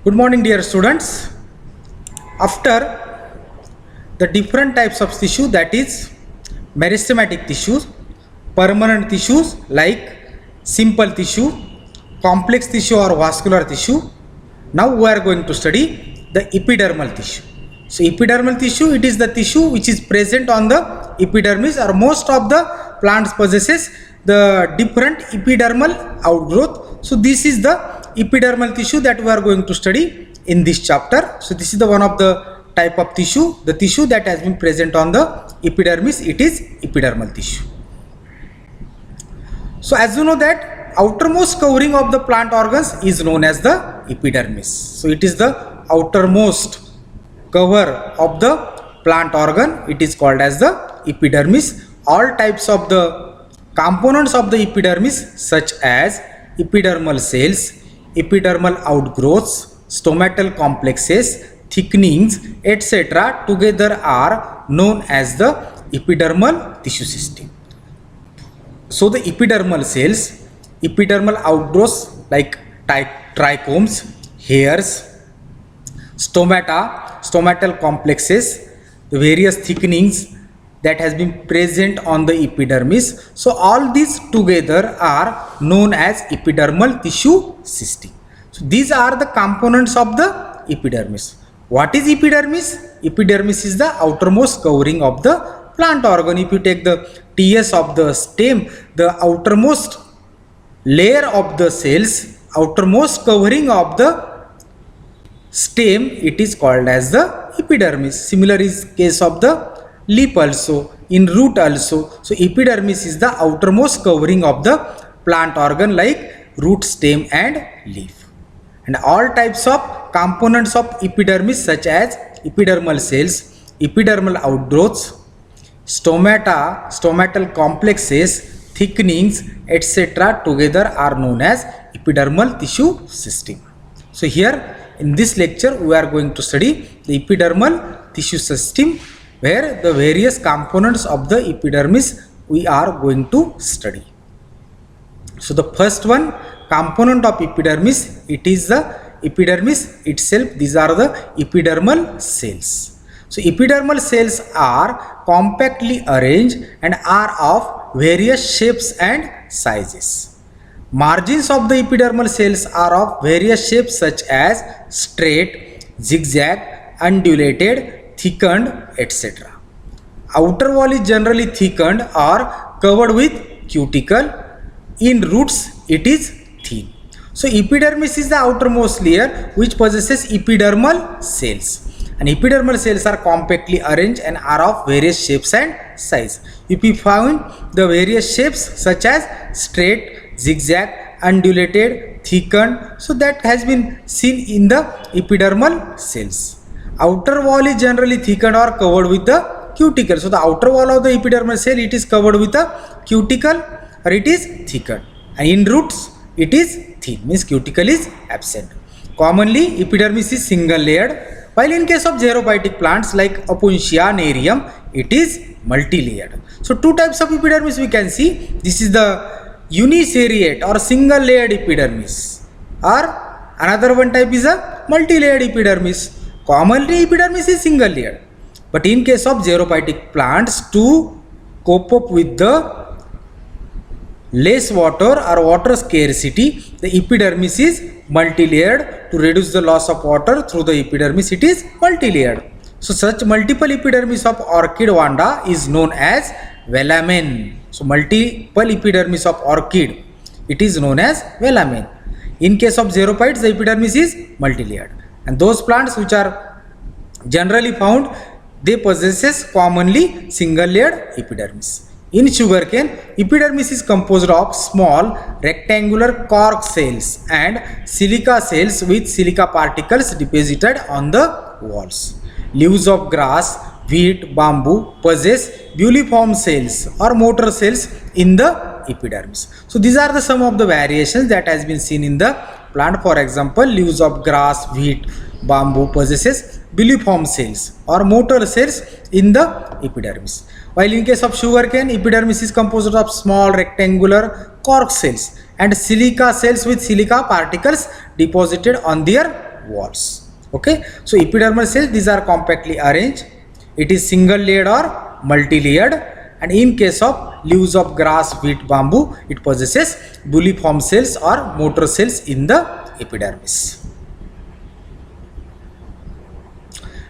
Good morning, dear students. After the different types of tissue, that is meristematic tissues, permanent tissues like simple tissue, complex tissue or vascular tissue. Now we are going to study the epidermal tissue. So epidermal tissue, it is the tissue which is present on the epidermis, or most of the plants possesses the different epidermal outgrowth. So this is the epidermal tissue that we are going to study in this chapter. So this is the one of the type of tissue, the tissue that has been present on the epidermis, it is epidermal tissue. So as you know that outermost covering of the plant organs is known as the epidermis. So it is the outermost cover of the plant organ, it is called as the epidermis. All types of the components of the epidermis such as epidermal cells, epidermal outgrowths, stomatal complexes, thickenings, etc. together are known as the epidermal tissue system. So the epidermal cells, epidermal outgrowths like trichomes, hairs, stomata, stomatal complexes, the various thickenings that has been present on the epidermis. So all these together are known as epidermal tissue system. So these are the components of the epidermis. What is epidermis? Epidermis is the outermost covering of the plant organ. If you take the TS of the stem, the outermost layer of the cells, outermost covering of the stem, it is called as the epidermis. Similar is case of the leaf also, in root also. So epidermis is the outermost covering of the plant organ like root, stem and leaf. And all types of components of epidermis such as epidermal cells, epidermal outgrowths, stomata, stomatal complexes, thickenings, etc. together are known as epidermal tissue system. So here in this lecture we are going to study the epidermal tissue system, where the various components of the epidermis we are going to study. So the first one, component of epidermis, it is the epidermis itself. These are the epidermal cells. So epidermal cells are compactly arranged and are of various shapes and sizes. Margins of the epidermal cells are of various shapes such as straight, zigzag, undulated, thickened, etc. Outer wall is generally thickened or covered with cuticle. In roots, it is thin. So epidermis is the outermost layer which possesses epidermal cells. And epidermal cells are compactly arranged and are of various shapes and size. If we found the various shapes such as straight, zigzag, undulated, thickened, so that has been seen in the epidermal cells. Outer wall is generally thickened or covered with the cuticle. So the outer wall of the epidermal cell, it is covered with a cuticle or it is thickened. And in roots, it is thin, means cuticle is absent. Commonly, epidermis is single layered, while in case of xerophytic plants like Opuntia nerium, it is multi-layered. So two types of epidermis we can see. This is the uniseriate or single layered epidermis, or another one type is a multi-layered epidermis. Commonly epidermis is single layered, but in case of xerophytic plants, to cope up with the less water or water scarcity, the epidermis is multi-layered. To reduce the loss of water through the epidermis, it is multi-layered. So such multiple epidermis of orchid vanda is known as velamen. So multiple epidermis of orchid, it is known as velamen. In case of xerophytes, the epidermis is multi-layered. And those plants which are generally found, they possesses commonly single layered epidermis. In sugarcane, epidermis is composed of small rectangular cork cells and silica cells with silica particles deposited on the walls. Leaves of grass, wheat, bamboo possess buliform cells or motor cells in the epidermis. So these are the some of the variations that has been seen in the plant. For example, leaves of grass, wheat, bamboo possesses buliform cells or motor cells in the epidermis. While in case of sugarcane, epidermis is composed of small rectangular cork cells and silica cells with silica particles deposited on their walls. Okay, so epidermal cells, these are compactly arranged. It is single layered or multi-layered, and in case of leaves of grass, wheat, bamboo, it possesses bulliform cells or motor cells in the epidermis.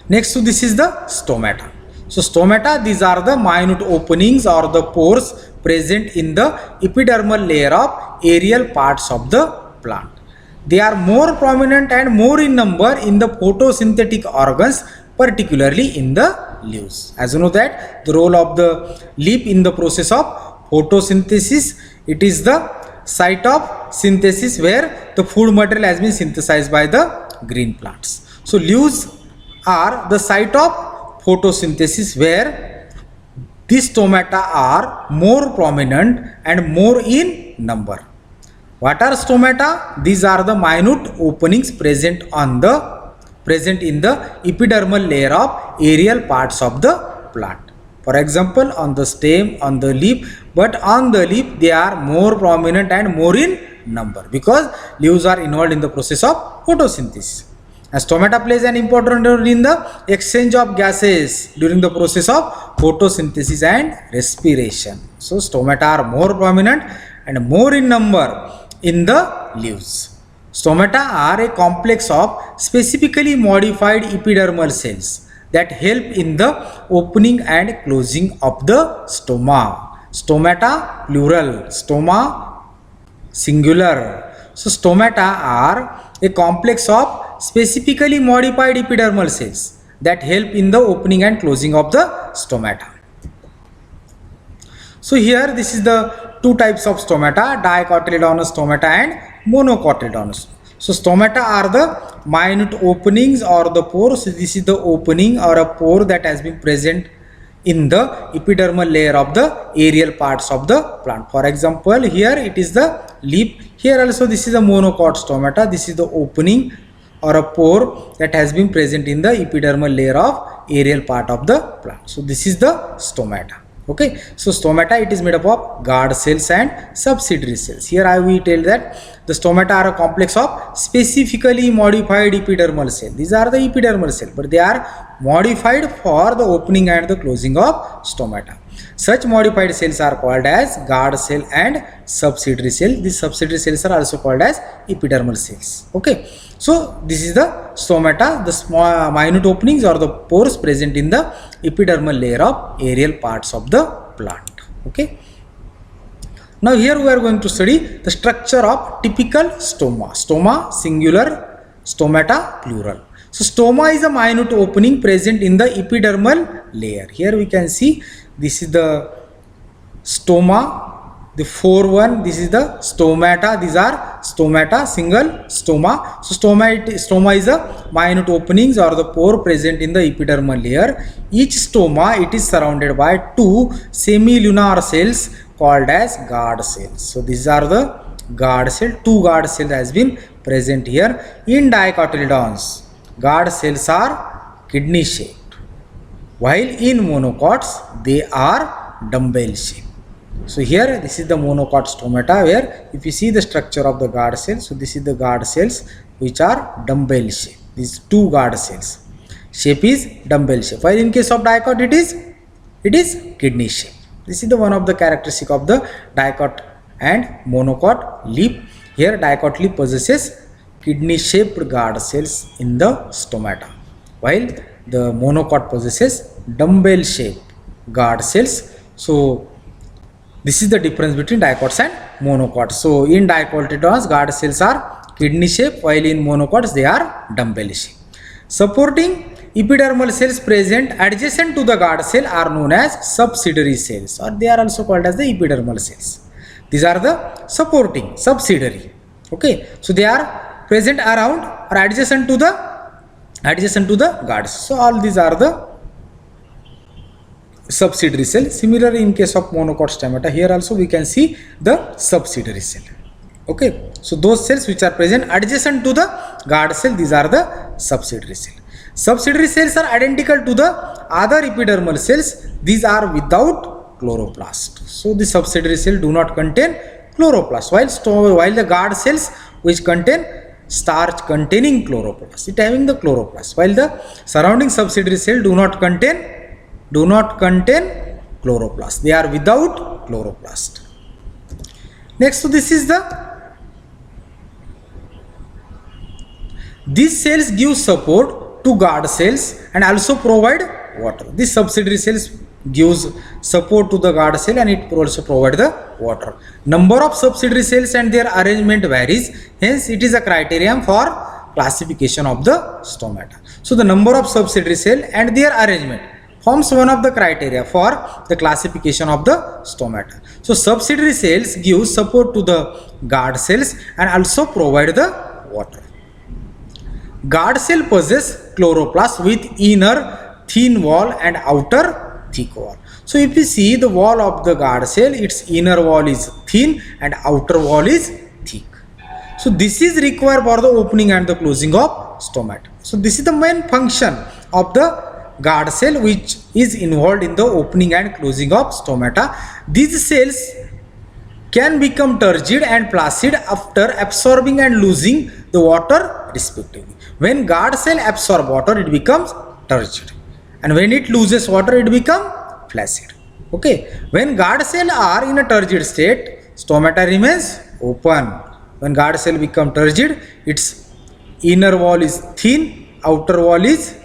Next to this is the stomata. So stomata, these are the minute openings or the pores present in the epidermal layer of aerial parts of the plant. They are more prominent and more in number in the photosynthetic organs, particularly in the leaves. As you know that the role of the leaf in the process of photosynthesis, it is the site of synthesis where the food material has been synthesized by the green plants. So leaves are the site of photosynthesis where these stomata are more prominent and more in number. What are stomata? These are the minute openings present in the epidermal layer of aerial parts of the plant. For example, on the stem, on the leaf, but on the leaf they are more prominent and more in number because leaves are involved in the process of photosynthesis. And stomata plays an important role in the exchange of gases during the process of photosynthesis and respiration. So stomata are more prominent and more in number in the leaves. Stomata are a complex of specifically modified epidermal cells that help in the opening and closing of the stoma. Stomata plural, stoma singular. So stomata are a complex of specifically modified epidermal cells that help in the opening and closing of the stomata. So here this is the two types of stomata, dicotyledonous stomata and monocotyledonous. So stomata are the minute openings or the pores. So this is the opening or a pore that has been present in the epidermal layer of the aerial parts of the plant. For example, here it is the leaf. Here also this is the monocot stomata. This is the opening or a pore that has been present in the epidermal layer of aerial part of the plant. So this is the stomata. Okay, so stomata, it is made up of guard cells and subsidiary cells. Here I will tell that the stomata are a complex of specifically modified epidermal cells. These are the epidermal cells, but they are modified for the opening and the closing of stomata. Such modified cells are called as guard cell and subsidiary cell. These subsidiary cells are also called as epidermal cells. Okay, so this is the stomata, the small minute openings or the pores present in the epidermal layer of aerial parts of the plant. Okay, now here we are going to study the structure of typical stoma. Stoma singular, stomata plural. So stoma is a minute opening present in the epidermal layer. Here we can see this is the stoma, the 4-1, this is the stomata, these are stomata, single stoma. So stoma is a minute openings or the pore present in the epidermal layer. Each stoma, it is surrounded by two semilunar cells called as guard cells. So these are the guard cell. Two guard cells has been present here. In dicotyledons, guard cells are kidney shaped, while in monocots they are dumbbell shaped. So here this is the monocot stomata, where if you see the structure of the guard cells, so this is the guard cells which are dumbbell shaped. These two guard cells shape is dumbbell shape, while in case of dicot it is kidney shape. This is the one of the characteristic of the dicot and monocot leaf. Here dicot leaf possesses kidney shaped guard cells in the stomata, while the monocot possesses dumbbell shaped guard cells. So this is the difference between dicots and monocots. So in dicotyledons, guard cells are kidney shaped, while in monocots they are dumbbell shaped. Supporting epidermal cells present adjacent to the guard cell are known as subsidiary cells, or they are also called as the epidermal cells. These are the supporting subsidiary. Okay, so they are present around or adjacent to the guard. So all these are the subsidiary cell. Similarly, in case of monocot stomata, here also we can see the subsidiary cell. Okay, so those cells which are present adjacent to the guard cell, these are the subsidiary cell. Subsidiary cells are identical to the other epidermal cells. These are without chloroplast. So the subsidiary cell do not contain chloroplast, while the guard cells which contain starch containing chloroplast. It having the chloroplast, while the surrounding subsidiary cell do not contain chloroplast. They are without chloroplast. Next, so this is these cells give support to guard cells and also provide water. This subsidiary cells gives support to the guard cell and it also provide the water. Number of subsidiary cells and their arrangement varies, hence it is a criterion for classification of the stomata. So the number of subsidiary cell and their arrangement forms one of the criteria for the classification of the stomata. So subsidiary cells give support to the guard cells and also provide the water. Guard cell possess chloroplast with inner thin wall and outer thick wall. So if you see the wall of the guard cell, its inner wall is thin and outer wall is thick. So this is required for the opening and the closing of stomata. So this is the main function of the guard cell which is involved in the opening and closing of stomata. These cells can become turgid and placid after absorbing and losing the water respectively. When guard cell absorb water, it becomes turgid, and when it loses water, it becomes flaccid. Okay, when guard cell are in a turgid state, stomata remains open. When guard cell become turgid, its inner wall is thin, outer wall is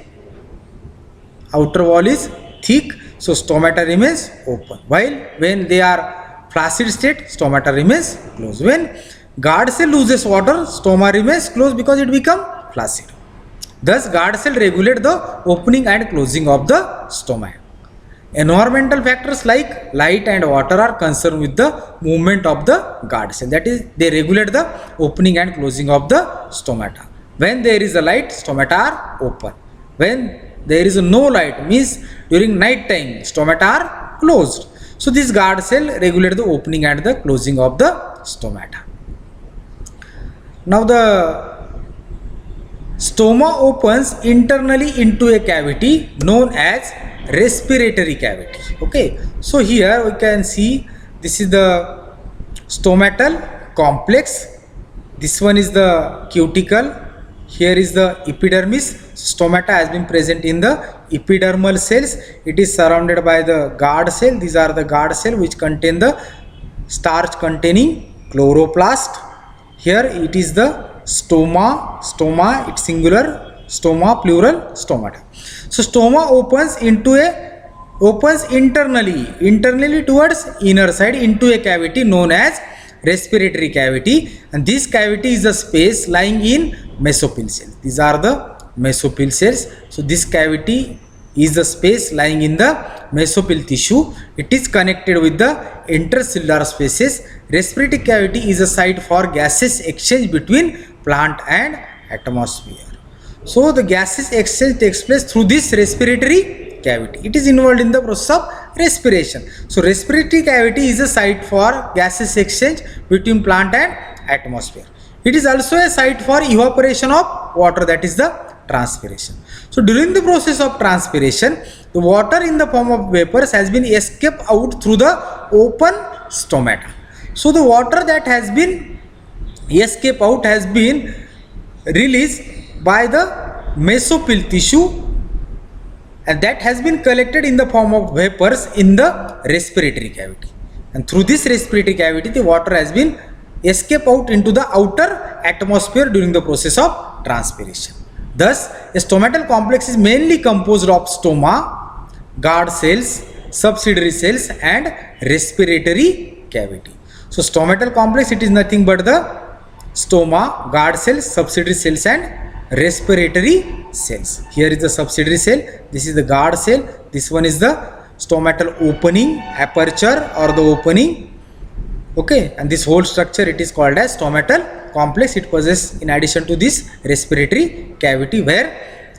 thick, so stomata remains open. While when they are flaccid state, stomata remains closed. When guard cell loses water, stoma remains closed because it become flaccid. Thus, guard cell regulate the opening and closing of the stoma. Environmental factors like light and water are concerned with the movement of the guard cell. That is, they regulate the opening and closing of the stomata. When there is a light, stomata are open. When there is no light, means during night time, stomata are closed. So this guard cell regulate the opening and the closing of the stomata. Now the stoma opens internally into a cavity known as respiratory cavity. Okay, so here we can see this is the stomatal complex. This one is the cuticle. Here is the epidermis. Stomata has been present in the epidermal cells. It is surrounded by the guard cell. These are the guard cell which contain the starch containing chloroplast. Here it is the stoma, it's singular, stoma, plural, stomata. So stoma opens internally towards inner side into a cavity known as respiratory cavity, and this cavity is the space lying in mesophyll cells. These are the mesophyll cells. So this cavity is the space lying in the mesophyll tissue. It is connected with the intercellular spaces. Respiratory cavity is a site for gaseous exchange between plant and atmosphere. So the gaseous exchange takes place through this respiratory cavity. It is involved in the process of respiration. So respiratory cavity is a site for gaseous exchange between plant and atmosphere. It is also a site for evaporation of water, that is the transpiration. So during the process of transpiration, the water in the form of vapors has been escaped out through the open stomata. So the water that has been escaped out has been released by the mesophyll tissue, and that has been collected in the form of vapors in the respiratory cavity, and through this respiratory cavity the water has been escaped out into the outer atmosphere during the process of transpiration. Thus a stomatal complex is mainly composed of stoma, guard cells, subsidiary cells and respiratory cavity. So stomatal complex, it is nothing but the stoma, guard cells, subsidiary cells and respiratory cells. Here is the subsidiary cell, this is the guard cell, this one is the stomatal opening, aperture or the opening. Okay, and this whole structure it is called as stomatal complex. It possesses, in addition to this, respiratory cavity where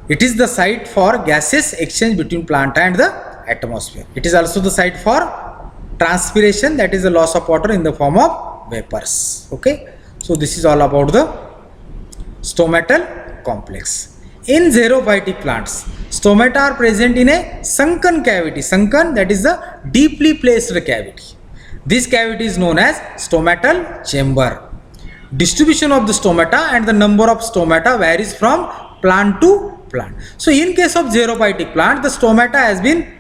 it is the site for gaseous exchange between plant and the atmosphere. It is also the site for transpiration, that is the loss of water in the form of vapors. Okay, so this is all about the stomatal complex. In xerophytic plants, stomata are present in a sunken cavity. Sunken, that is the deeply placed cavity. This cavity is known as stomatal chamber. distribution of the stomata and the number of stomata varies from plant to plant. So in case of xerophytic plant, the stomata has been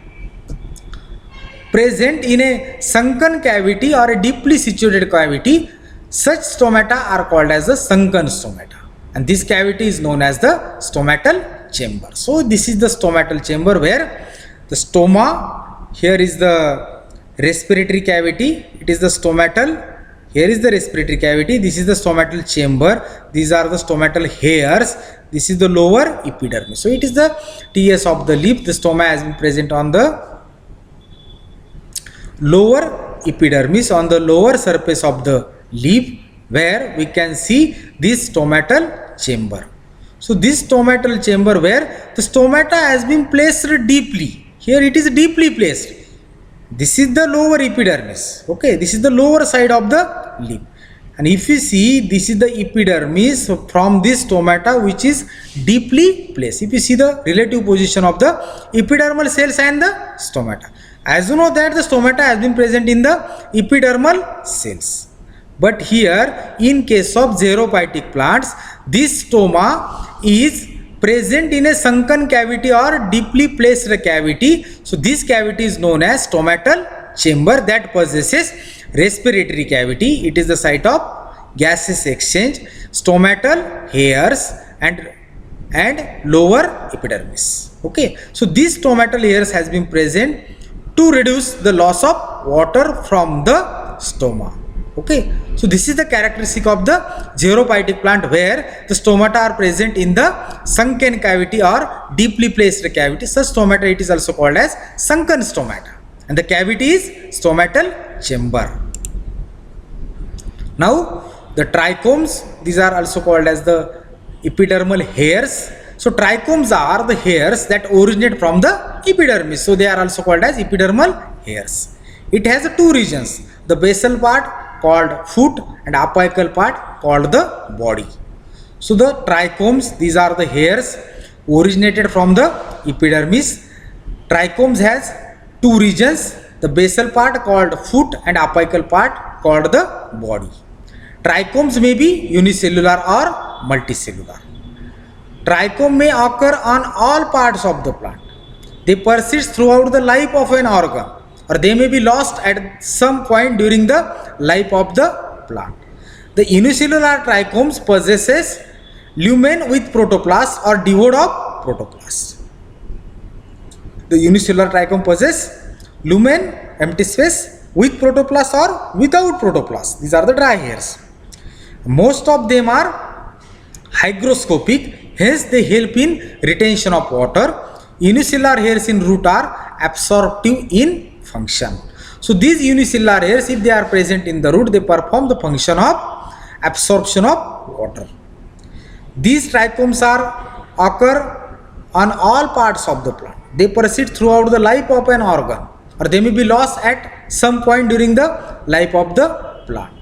present in a sunken cavity or a deeply situated cavity. Such stomata are called as the sunken stomata, and this cavity is known as the stomatal chamber. So this is the stomatal chamber where the stoma, here is the respiratory cavity, it is the stomatal, here is the respiratory cavity, this is the stomatal chamber, these are the stomatal hairs, this is the lower epidermis. So it is the TS of the lip. The stoma has been present on the lower epidermis, on the lower surface of the lip, where we can see this stomatal chamber. So this stomatal chamber where the stomata has been placed deeply, here it is deeply placed. This is the lower epidermis, okay, this is the lower side of the lip, and if you see, this is the epidermis from this stomata which is deeply placed. If you see the relative position of the epidermal cells and the stomata, as you know that the stomata has been present in the epidermal cells, but here in case of xerophytic plants, this stoma is present in a sunken cavity or deeply placed cavity. So this cavity is known as stomatal chamber that possesses respiratory cavity. It is the site of gaseous exchange, stomatal hairs and lower epidermis. Okay, so these stomatal hairs has been present to reduce the loss of water from the stoma. Okay, so this is the characteristic of the xerophytic plant where the stomata are present in the sunken cavity or deeply placed cavity. Such stomata, it is also called as sunken stomata, and the cavity is stomatal chamber. Now the trichomes, these are also called as the epidermal hairs. So trichomes are the hairs that originate from the epidermis, so they are also called as epidermal hairs. It has two regions, the basal part called foot and apical part called the body. So the trichomes, these are the hairs originated from the epidermis. Trichomes has two regions, the basal part called foot and apical part called the body. Trichomes may be unicellular or multicellular. Trichome may occur on all parts of the plant. They persist throughout the life of an organ, or they may be lost at some point during the life of the plant. The unicellular trichomes possesses lumen with protoplast or devoid of protoplast. The unicellular trichome possesses lumen, empty space, with protoplast or without protoplast. These are the dry hairs. Most of them are hygroscopic, hence they help in retention of water. Unicellular hairs in root are absorptive in function. So these unicellular hairs, if they are present in the root, they perform the function of absorption of water. These trichomes occur on all parts of the plant. They persist throughout the life of an organ, or they may be lost at some point during the life of the plant.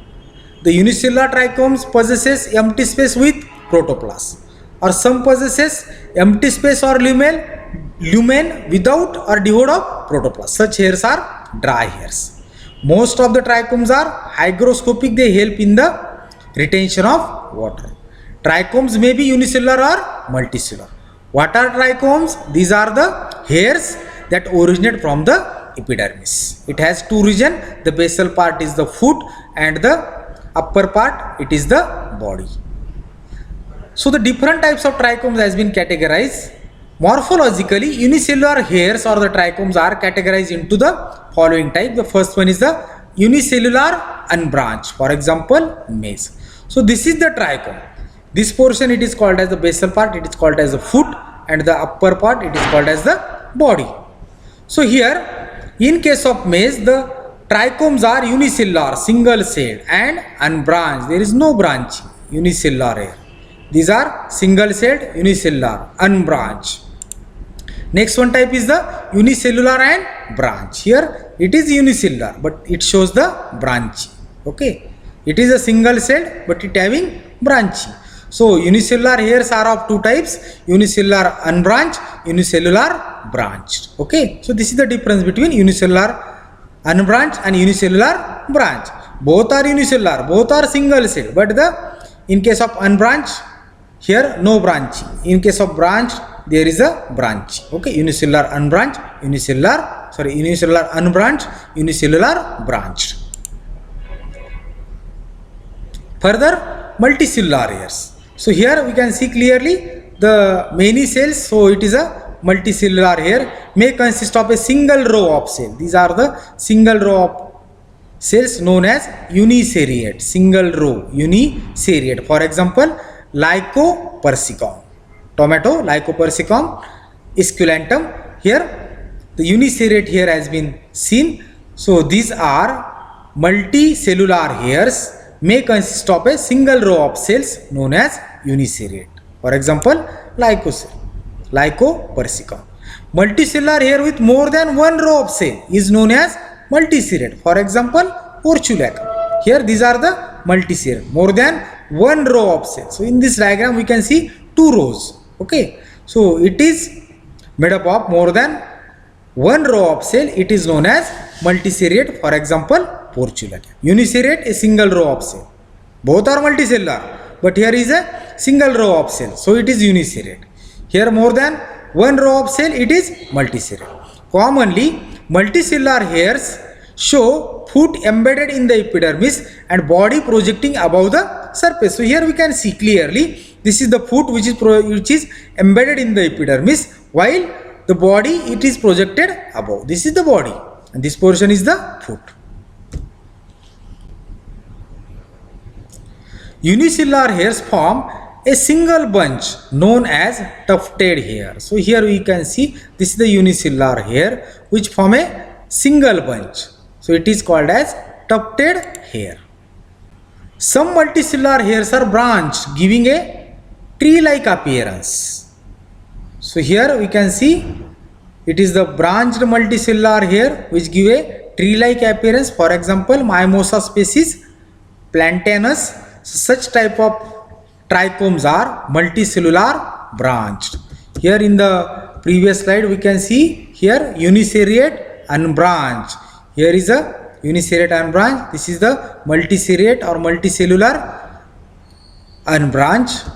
The unicellular trichomes possesses empty space with protoplast, or some possesses empty space or lumen without or devoid of protoplast. Such hairs are dry hairs. Most of the trichomes are hygroscopic. They help in the retention of water. Trichomes may be unicellular or multicellular. What are trichomes? These are the hairs that originate from the epidermis. It has two regions. The basal part is the foot and the upper part, it is the body. So the different types of trichomes has been categorized. Morphologically, unicellular hairs or the trichomes are categorized into the following type. The first one is the unicellular unbranched, for example maize. So this is the trichome. This portion, it is called as the basal part, it is called as the foot, and the upper part, it is called as the body. So here, in case of maize, the trichomes are unicellular, single celled and unbranched. There is no branching, unicellular hair. These are single celled, unicellular, unbranched. Next one type is the unicellular and branch. Here it is unicellular, but it shows the branching. Okay, it is a single celled, but it having branching. So unicellular hairs are of two types: unicellular unbranched, unicellular branched. Okay, so this is the difference between unicellular unbranched and unicellular branch. Both are unicellular, both are single cell, but the In case of unbranched, here no branching. In case of branched, there is a branch. Okay, unicellular unbranched, unicellular unbranched, unicellular branched. Further, multicellular hairs. So here we can see clearly the many cells. So it is a multicellular hair, may consist of a single row of cells. These are the single row of cells known as uniseriate. Single row, uniseriate. For example, Lycopersicum. Tomato, Lycopersicum esculentum. Here the uniseriate hair has been seen. So these are multicellular hairs, may consist of a single row of cells known as uniseriate. For example, Lycopersicum. Multicellular hair with more than one row of cell is known as multiseriate. For example, Portulaca. Here these are the multiseriate, more than one row of cells. So in this diagram we can see two rows. Okay, so it is made up of more than one row of cell. It is known as multiseriate. For example, Portulaca. Uniseriate, a single row of cell. Both are multicellular, but here is a single row of cell, so it is uniseriate. Here more than one row of cell, it is multiseriate. Commonly, multicellular hairs show foot embedded in the epidermis and body projecting above the surface. So here we can see clearly, this is the foot which is embedded in the epidermis, while the body it is projected above. This is the body and this portion is the foot. Unicellular hairs form a single bunch known as tufted hair. So here we can see this is the unicellular hair which form a single bunch. So it is called as tufted hair. Some multicellular hairs are branched, giving a tree-like appearance. So here we can see it is the branched multicellular hair which give a tree-like appearance. For example, Mimosa species, Plantanus. Such type of trichomes are multicellular branched. Here in the previous slide we can see here uniseriate unbranched. Here is a uniseriate unbranched. This is the multiseriate or multicellular unbranched.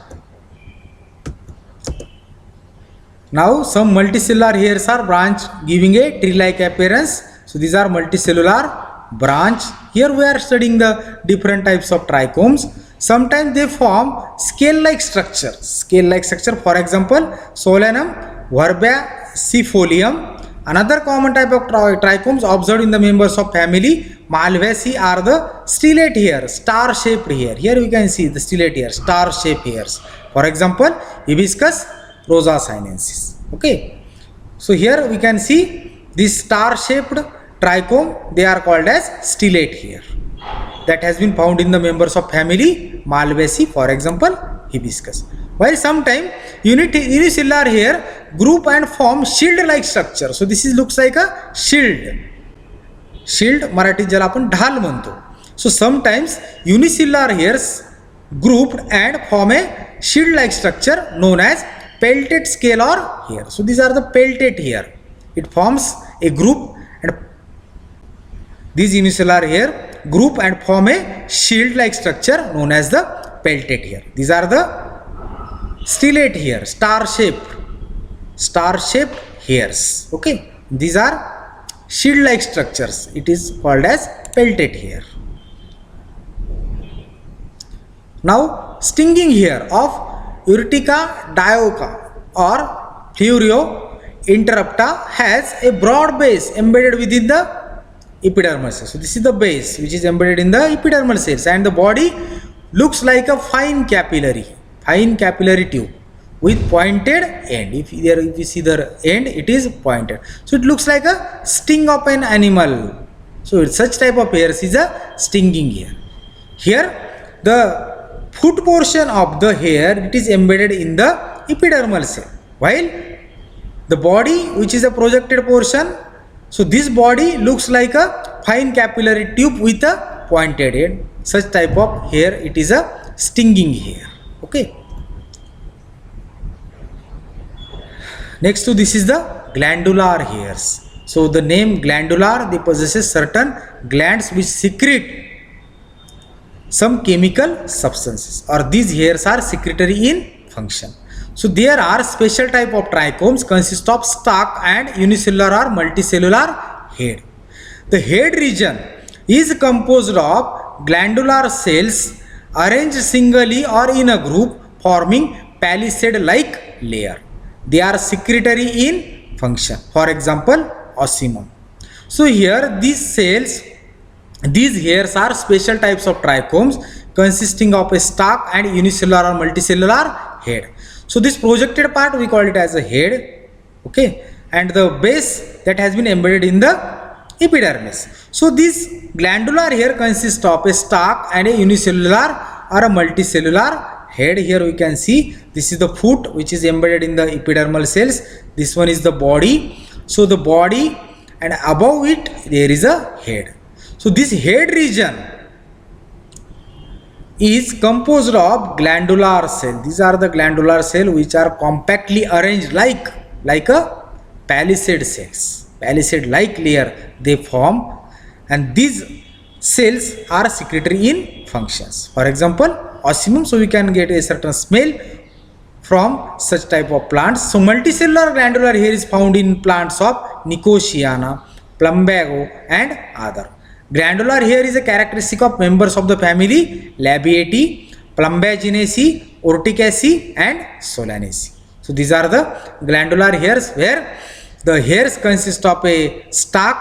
Now some multicellular hairs are branched, giving a tree-like appearance. So these are multicellular branch. Here we are studying the different types of trichomes. Sometimes they form scale-like structure. Scale-like structure, for example, Solanum verbaciefolium. Another common type of trichomes observed in the members of family Malvaceae are the stellate hair, star-shaped hair. Here we can see the stellate hair, star-shaped hairs. For example, Hibiscus rosa sinensis. Okay. So here we can see this star-shaped trichome, they are called as stellate hair. That has been found in the members of family Malvaceae, for example, Hibiscus. While sometimes unicellular hair group and form shield-like structure. So this looks like a shield. Shield, Marathi ज्याला आपण ढाल म्हणतो. So sometimes unicellular hairs grouped and form a shield-like structure known as peltate scalar hair. So these are the peltate hair. It forms a group and these unicellular hair group and form a shield-like structure known as the peltate hair. These are the stellate hair, star-shaped hairs. Okay, these are shield-like structures. It is called as peltate hair. Now, stinging hair of Urtica dioica or Fluoreo interrupta has a broad base embedded within the epidermal cells. So this is the base which is embedded in the epidermal cells, and the body looks like a fine capillary tube with pointed end. If you see the end, it is pointed. So it looks like a sting of an animal. So such type of hairs is a stinging hair. Here the foot portion of the hair, it is embedded in the epidermal cell, while the body which is a projected portion, so this body looks like a fine capillary tube with a pointed end. Such type of hair, it is a stinging hair. Okay. Next to this is the glandular hairs. So the name glandular, they possesses certain glands which secrete some chemical substances, or these hairs are secretory in function. So there are special type of trichomes consist of stalk and unicellular or multicellular head. The head region is composed of glandular cells arranged singly or in a group forming palisade-like layer. They are secretory in function. For example, osmium. So here these cells, these hairs are special types of trichomes consisting of a stalk and unicellular or multicellular head. So this projected part we call it as a head, okay, and the base that has been embedded in the epidermis. So this glandular hair consists of a stalk and a unicellular or a multicellular head. Here we can see this is the foot which is embedded in the epidermal cells. This one is the body. So the body, and above it there is a head. So this head region is composed of glandular cell. These are the glandular cell which are compactly arranged like a palisade cells. Palisade like layer they form, and these cells are secretory in functions. For example, osmium, so we can get a certain smell from such type of plants. So multicellular glandular hair is found in plants of Nicotiana, Plumbago and other. Glandular hair is a characteristic of members of the family Labiatae, Plumbaginaceae, Orchidaceae and Solanaceae. So these are the glandular hairs where the hairs consist of a stalk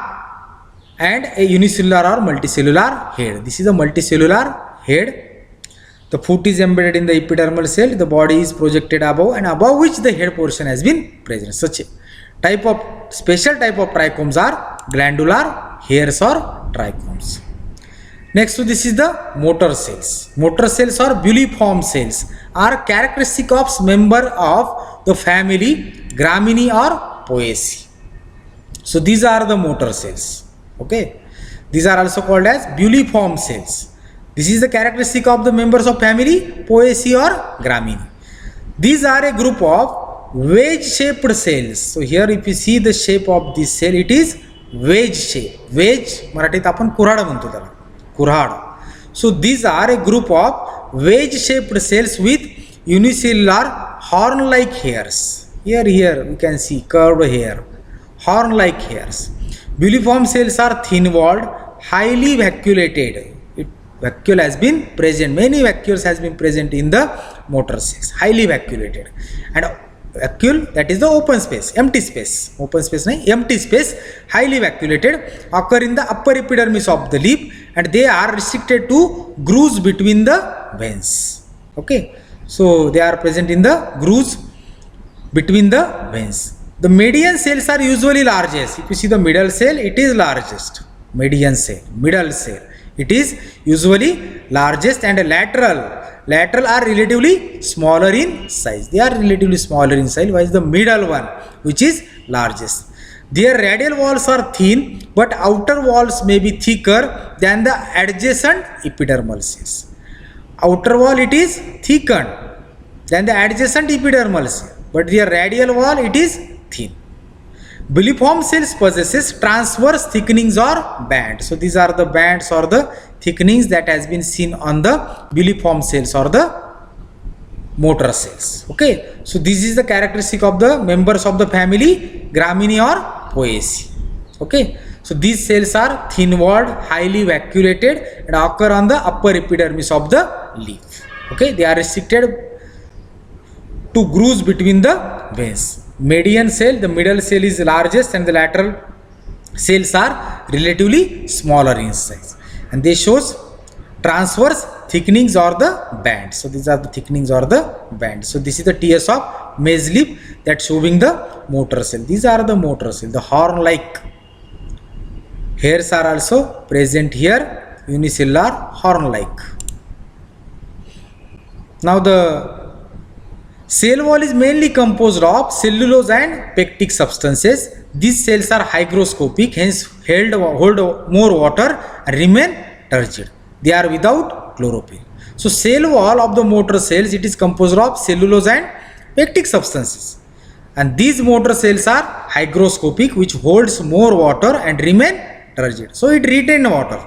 and a unicellular or multicellular head. This is a multicellular head. The foot is embedded in the epidermal cell, the body is projected above, and above which the head portion has been present. Such a type of special type of trichomes are glandular hairs or trichomes. Next to this is the motor cells. Motor cells or buliform cells are characteristic of member of the family Gramineae or Poaceae. So these are the motor cells. Okay, these are also called as buliform cells. This is the characteristic of the members of family Poaceae or Gramineae. These are a group of wedge-shaped cells. So here if you see the shape of this cell, it is wedge shape. Wedge मराठीत आपण कुऱ्हाड म्हणतो त्याला, कुऱ्हाड. So these are a group of wedge-shaped cells with unicellular horn-like hairs. Here we can see curved hair, horn-like hairs. Buliform cells are thin-walled, highly vacuolated. Vacuole has been present, many vacuoles has been present in the motor cells, highly vacuolated. And vacuole, that is the open space, empty space, open space nahi, empty space, highly vacuolated, occur in the upper epidermis of the lip, and they are restricted to grooves between the veins. Okay, so they are present in the grooves between the veins. The median cells are usually largest. If you see the middle cell, it is largest. Median cell, middle cell, it is usually largest, and lateral are relatively smaller in size. They are relatively smaller in size, while the middle one, which is largest. Their radial walls are thin, but outer walls may be thicker than the adjacent epidermal cells. Outer wall it is thickened than the adjacent epidermal cell, but their radial wall it is thin. Buliform cells possesses transverse thickenings or bands. So these are the bands or the thickenings that has been seen on the buliform cells or the motor cells. Okay, so this is the characteristic of the members of the family Gramineae or Poaceae. Okay, so these cells are thin-walled, highly vacuolated, and occur on the upper epidermis of the leaf. Okay, they are restricted to grooves between the veins. Median cell, the middle cell is largest, and the lateral cells are relatively smaller in size, and they shows transverse thickenings or the bands. So these are the thickenings or the bands. So this is the TS of Maize-leaf that showing the motor cell. These are the motor cell. The horn-like hairs are also present here, unicellular horn-like. Now the cell wall is mainly composed of cellulose and pectic substances. These cells are hygroscopic, hence hold more water and remain turgid. They are without chlorophyll. So cell wall of the motor cells, it is composed of cellulose and pectic substances, and these motor cells are hygroscopic, which holds more water and remain turgid. So it retains water.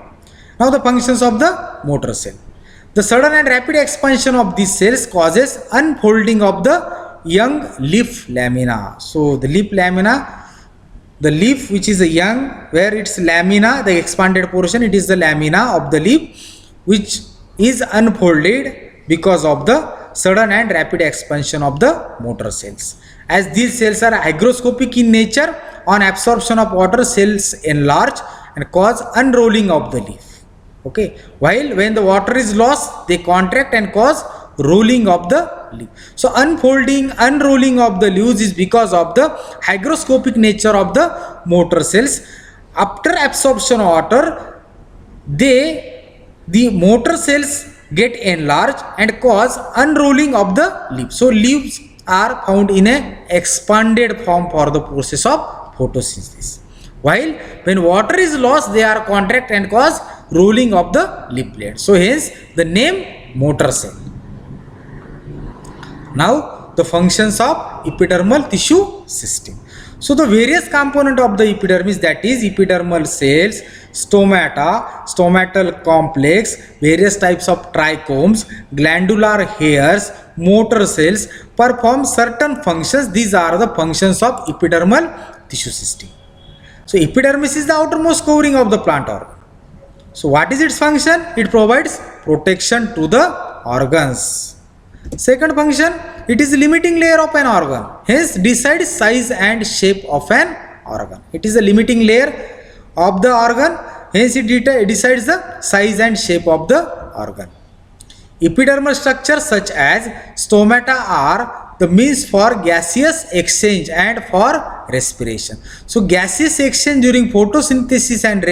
Now the functions of the motor cell. The sudden and rapid expansion of these cells causes unfolding of the young leaf lamina. So the leaf lamina, the leaf which is a young, where its lamina, the expanded portion, it is the lamina of the leaf which is unfolded because of the sudden and rapid expansion of the motor cells. As these cells are hygroscopic in nature, on absorption of water, cells enlarge and cause unrolling of the leaf. Okay, while when the water is lost, they contract and cause rolling of the leaf. So unfolding, unrolling of the leaves is because of the hygroscopic nature of the motor cells. After absorption of water, the motor cells get enlarged and cause unrolling of the leaf. So leaves are found in a expanded form for the process of photosynthesis. While when water is lost, they are contract and cause rolling of the leaflet. So hence the name motor cell. Now the functions of epidermal tissue system. So the various component of the epidermis, that is epidermal cells, stomata, stomatal complex, various types of trichomes, glandular hairs, motor cells perform certain functions. These are the functions of epidermal tissue system. So epidermis is the outermost covering of the plant organ. So what is its function? It provides protection to the organs. Second function, it is limiting layer of an organ, hence decides size and shape of an organ. It is a limiting layer of the organ, hence it decides the size and shape of the organ. Epidermal structures such as stomata are the means for gaseous exchange and for respiration. So gaseous exchange during photosynthesis and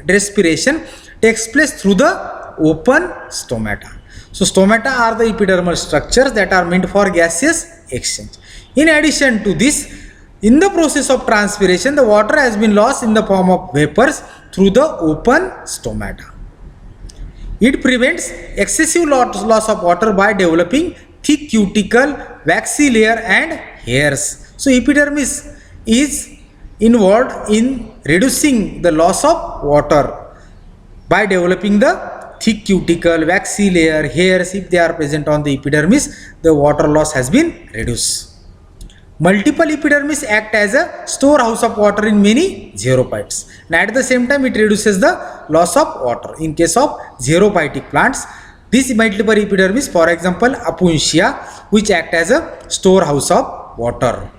respiration takes place through the open stomata. So stomata are the epidermal structures that are meant for gaseous exchange. In addition to this, in the process of transpiration, the water has been lost in the form of vapors through the open stomata. It prevents excessive loss of water by developing thick cuticle, waxy layer and hairs. So epidermis is involved in reducing the loss of water by developing the thick cuticle, waxy layer, hairs. If they are present on the epidermis, the water loss has been reduced. Multiple epidermis act as a storehouse of water in many xerophytes, and at the same time it reduces the loss of water. In case of xerophytic plants, this multiple epidermis, for example Opuntia, which act as a storehouse of water.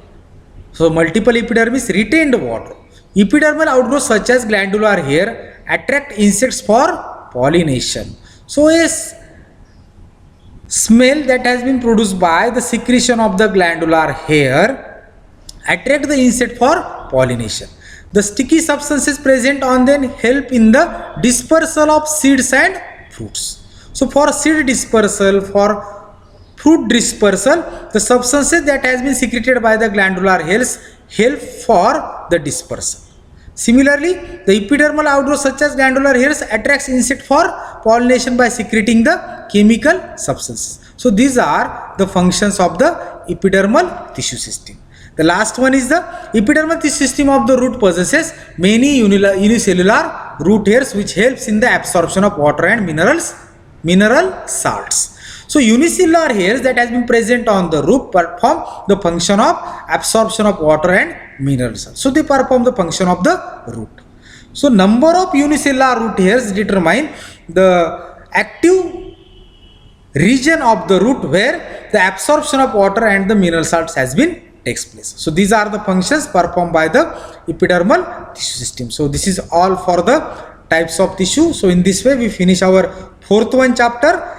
So multiple epidermis retain the water. Epidermal outgrowths such as glandular hair attract insects for pollination. So a smell that has been produced by the secretion of the glandular hair attract the insect for pollination. The sticky substances present on them help in the dispersal of seeds and fruits. So for seed dispersal, for fruit dispersal, the substances that has been secreted by the glandular hairs help for the dispersal. Similarly, the epidermal outgrowths such as glandular hairs attracts insect for pollination by secreting the chemical substances. So these are the functions of the epidermal tissue system. The last one is the epidermal tissue system of the root possesses many unicellular root hairs which helps in the absorption of water and mineral salts. So unicellular hairs that has been present on the root perform the function of absorption of water and mineral salts. So they perform the function of the root. So number of unicellular root hairs determine the active region of the root where the absorption of water and the mineral salts has been takes place. So these are the functions performed by the epidermal tissue system. So this is all for the types of tissue. So in this way we finish our fourth one chapter,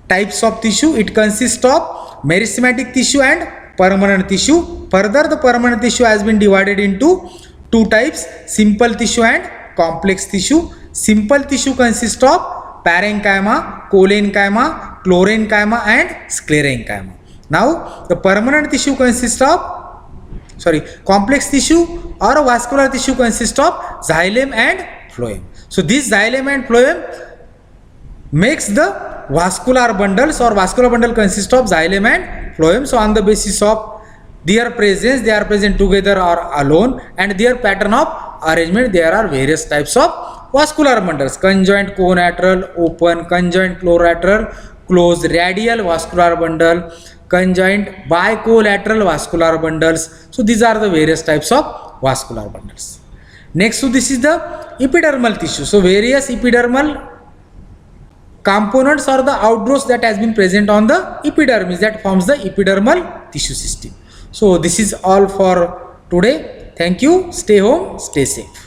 types of tissue. It consists of meristematic tissue and permanent tissue. Further, the permanent tissue has been divided into two types, simple tissue and complex tissue. Simple tissue consists of parenchyma, collenchyma, chlorenchyma and sclerenchyma. Now the permanent tissue consists of complex tissue or vascular tissue consists of xylem and phloem. So this xylem and phloem makes the vascular bundles, or vascular bundle consists of xylem and phloem. So on the basis of their presence, they are present together or alone, and their pattern of arrangement, there are various types of vascular bundles: conjoint collateral open, conjoint collateral closed, radial vascular bundle, conjoint bicollateral vascular bundles. So these are the various types of vascular bundles. Next to this is the epidermal tissue. So various epidermal components or the outgrowths that has been present on the epidermis that forms the epidermal tissue system. So this is all for today. Thank you. Stay home, stay safe.